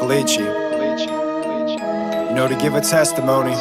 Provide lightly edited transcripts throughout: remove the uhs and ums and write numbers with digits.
Colicchie. You know, to give a testimony,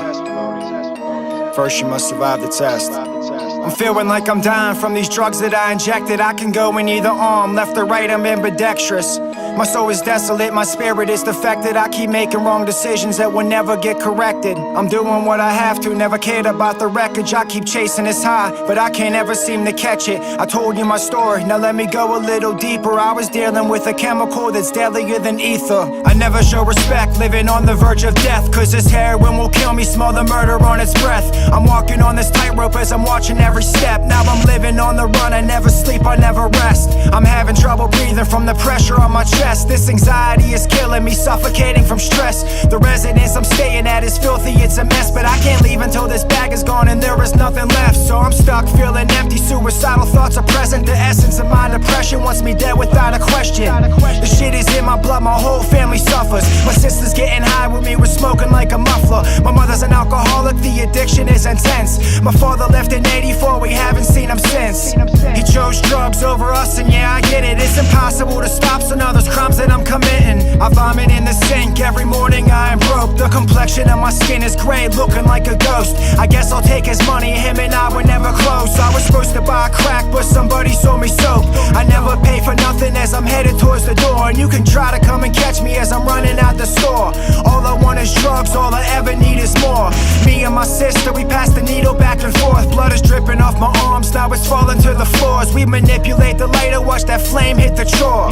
first you must survive the test. I'm feeling like I'm dying from these drugs that I injected. I can go in either arm, left or right, I'm ambidextrous. My soul is desolate, my spirit is defected. I keep making wrong decisions that will never get corrected. I'm doing what I have to, never cared about the wreckage. I keep chasing this high, but I can't ever seem to catch it. I told you my story, now let me go a little deeper. I was dealing with a chemical that's deadlier than ether. I never show respect, living on the verge of death, cause this heroin will kill me, smell the murder on its breath. I'm walking on this tightrope as I'm watching every step. Now I'm living on the run, I never sleep, I never rest. I'm having trouble breathing from the pressure on my chest. This anxiety is killing me, suffocating from stress. The residence I'm staying at is filthy, it's a mess, but I can't leave until this bag is gone and there is nothing left. So I'm stuck feeling empty, suicidal thoughts are present. The essence of my depression wants me dead without a question. The shit is in my blood, my whole family suffers. My sister's getting high with me, we're smoking like a muffler. My mother's an alcoholic, the addiction is intense. My father left in '84, we haven't seen him since. He chose drugs over us, and yeah, I get it. It's impossible to stop, so now there's crimes that I'm committing. I vomit in the sink every morning, I am broke. The complexion of my skin is gray, looking like a ghost. I guess I'll take his money, him and I were never close. I was supposed to buy crack, but somebody sold me soap. I never pay for nothing as I'm headed towards the door, and you can try to come and catch me as I'm running out the store. All I want is drugs, all I ever need is more. Me and my sister, we pass the needle back and forth. Blood is dripping off my arms, now it's falling to the floors. We manipulate the lighter, watch that flame hit the chore.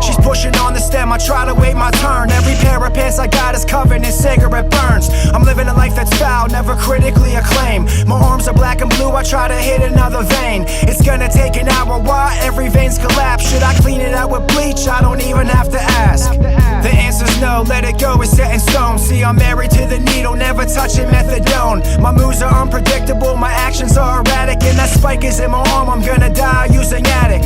She's pushing on the stem, I try to wait my turn. Every pair of pants I got is covered in cigarette burns. I'm living a life that's foul, never critically acclaimed. My arms are black and blue, I try to hit another vein. It's gonna take an hour, why? Every vein's collapsed. Should I clean it out with bleach? I don't even have to ask. The answer's no, let it go, it's set in stone. See, I'm married to the needle, never touching methadone. My moves are unpredictable, my actions are erratic, and that spike is in my arm, I'm gonna die using addict.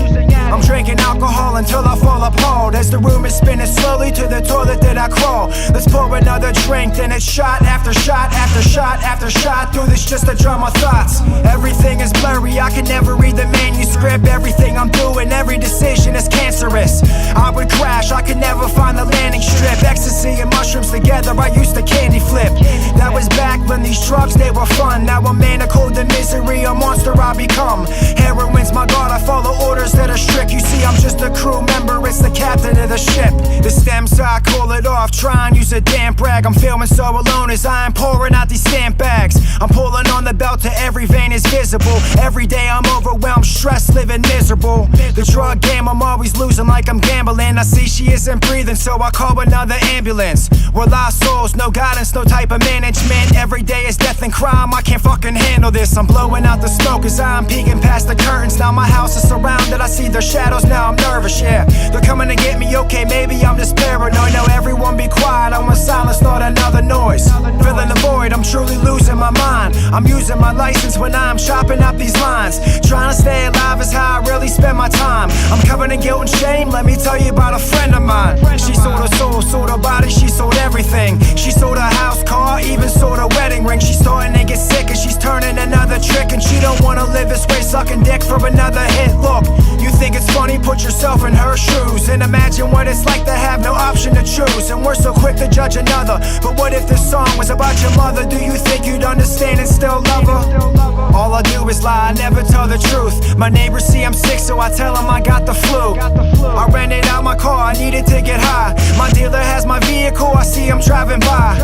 I'm drinking alcohol until I fall appalled, as the room is spinning slowly to the toilet that I crawl. Let's pour another drink, then it's shot after shot after shot after shot. Through this just to drown my thoughts. Everything is blurry, I can never read the manuscript. Everything I'm doing, every decision is cancerous. I would crash, I could never find the landing strip. Ecstasy and mushrooms together, I used to candy flip. That was back when these drugs, they were fun. Now I'm manacled in misery, a monster I become. Heroin's my god, I follow orders that are strict. You see, I'm just a crew member, it's the captain of the ship. The stem side, call it off, try and use a damn brag. I'm feeling so alone as I'm pouring out these sandbags. I'm pulling on the belt till every vein is visible. Every day I'm overwhelmed, stressed, living miserable. The drug game, I'm always losing like I'm gambling. I see she isn't breathing, so I call another ambulance. We're lost souls, no guidance, no type of management. Every day is death and crime, I can't fucking handle this. I'm blowing out the smoke as I'm peeking past the curtains. Now my house is surrounded, I see their shadows, now I'm nervous, yeah. They're coming to get me, okay, maybe I'm just paranoid. Now everyone be quiet, I want silence, not another noise. Filling the void, I'm truly losing my mind. I'm using my license when I'm chopping up these lines. Trying to stay alive is how I really spend my time. I'm covered in guilt and shame, let me tell you about a friend of mine. She sold her soul, sold her body, she sold everything. She sold her house, car, even sold her wedding ring. She's starting to get sick and she's turning another trick, and she don't wanna live this way, sucking dick for another hit. Look, you think it's funny, put yourself in her shoes and imagine what it's like to have no option to choose. And we're so quick to judge another, but what if this song was about your mother? Do you think you'd understand and still love her? All I do is lie, I never tell the truth. My neighbors see I'm sick, so I tell them I got the flu. I rented out my car, I needed to get high. My dealer has my vehicle, I see him driving by.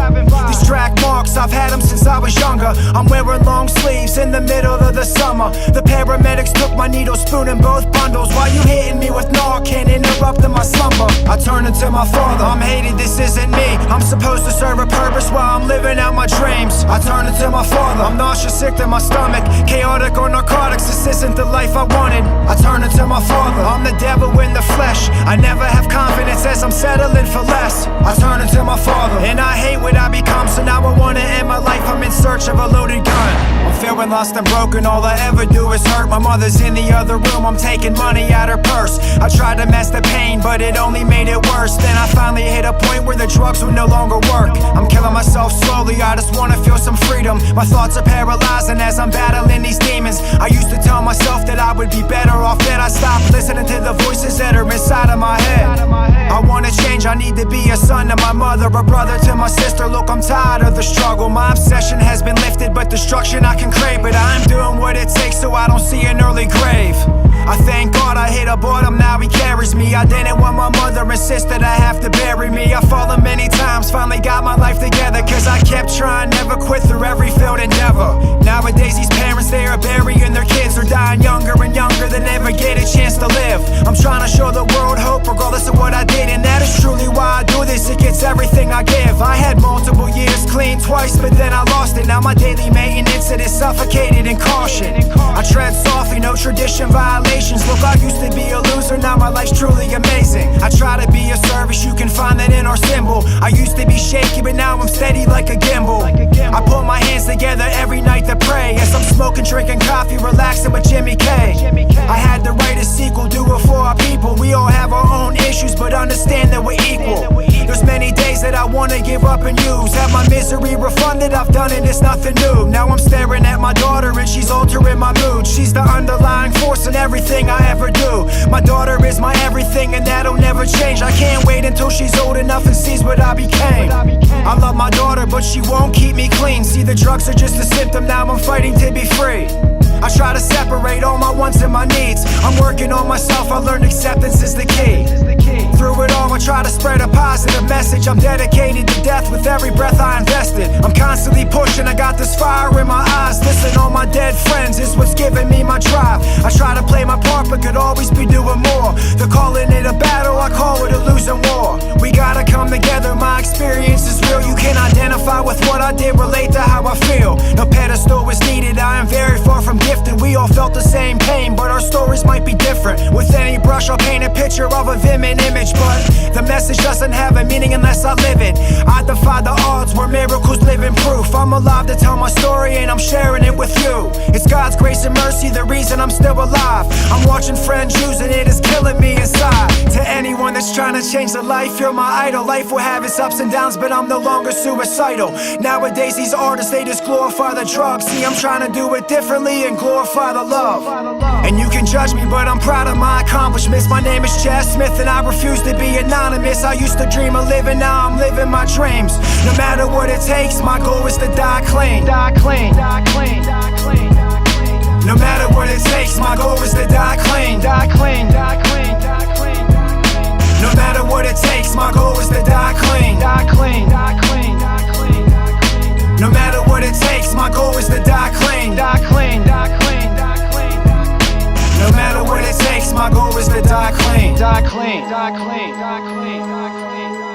These track marks, I've had them since I was younger. I'm wearing long sleeves in the middle of the summer. The paramedics took my needle, spoon in both bundles. Why you hitting me with Narcan, interrupting my slumber? I turn into my father, I'm hated, this isn't me. I'm supposed to serve a purpose while I'm living out my dreams. I turn into my father, I'm nauseous, sick to my stomach. Chaotic on narcotics, this isn't the life I wanted. I turn into my father, I'm the devil in the flesh. I never have confidence as I'm settling for less. I turn into my father, and I hate what I become. So now I wanna end my life, I'm in search of a loaded gun. I'm feeling lost and broken, all I ever do is hurt. My mother's in the other room, I'm taking money out her purse. I tried to mask the pain, but it only made it worse. Then I finally hit a point where the drugs would no longer work. I'm killing myself slowly, I just wanna feel some freedom. My thoughts are paralyzing as I'm battling these demons. I used to tell myself that I would be better off, that I stopped listening to the voices that are inside of my head. I wanna change, I need to be a son to my mother, a brother to my sister. Look, I'm tired of the struggle. My obsession has been lifted, but destruction I can crave. But I'm doing what it takes so I don't see an early grave. I thank God I hit a bottom, now he carries me. I didn't want my mother and sister to have to bury me. I've fallen many times, finally got my life together, cause I kept trying, never quit through every failed endeavor. Nowadays these parents, they are burying their kids, or dying younger and younger, they never get a chance to live. I'm trying to show the world hope regardless of what I did, and that is truly why I do this. It gets everything I give. I had multiple years clean twice, but then I lost it. Now my daily maintenance, it is suffocated in caution. I tread softly, no tradition violations. Look, I used to be a loser, now my life's truly amazing. I try to be a service, you can find that in our symbol. I used to be shaky, but now I'm steady like a gimbal. I put my hands together every night to pray, as I'm smoking, drinking coffee, relaxing with Jimmy K. I had to write a sequel, do it for our people. We all have our own issues, but understand that we're equal. There's many days that I wanna give up and use, have my misery refunded, I've done it, it's nothing new. Now I'm staring at my daughter and she's altering my mood. She's the underlying force in everything I ever do. My daughter is my everything, and that'll never change. I can't wait until she's old enough and sees what I became. I love my daughter, but she won't keep me clean. See, the drugs are just a symptom, now I'm fighting to be free. I try to separate all my wants and my needs. I'm working on myself, I learned acceptance is the key. Through it all, I try to spread a positive message. I'm dedicated to death with every breath I invested. I'm constantly pushing, I got this fire in my eyes. Listen, all my dead friends is what's giving me my drive. I try to play my part, but could always be doing more. They're calling it a battle, I call it a losing war. We gotta come together, my experience is real. You can identify with what I did, relate to how I feel. No pedestal was needed, I am very far from gifted. We all felt the same pain, but our stories might be different. With any brush, I'll paint a picture of a vivid image, but the message doesn't have a meaning unless I live it. I defy the odds, where miracles live in proof. I'm alive to tell my story and I'm sharing it with you. It's God's grace and mercy, the reason I'm still alive. I'm watching friends using it, it's killing me inside. To anyone that's trying to change their life, you're my idol. Life will have its ups and downs, but I'm no longer suicidal. Nowadays these artists, they just glorify the drugs. See, I'm trying to do it differently and glorify the love. And you can judge me, but I'm proud of my accomplishments. My name is Jerm Smith and I refuse to be anonymous. I used to dream of living, now I'm living my dreams. No matter what it takes, my goal is to die clean. Die clean, die clean, die clean. No matter what it takes, my goal is to die clean. Die clean, die clean, die clean. No matter what it takes, my goal is to die clean. Die clean, die clean, die clean. No matter what it takes, my goal is to die clean. Die clean, die clean, die clean. No matter what it takes, my goal is to die clean. Die clean, die clean, die clean, die clean.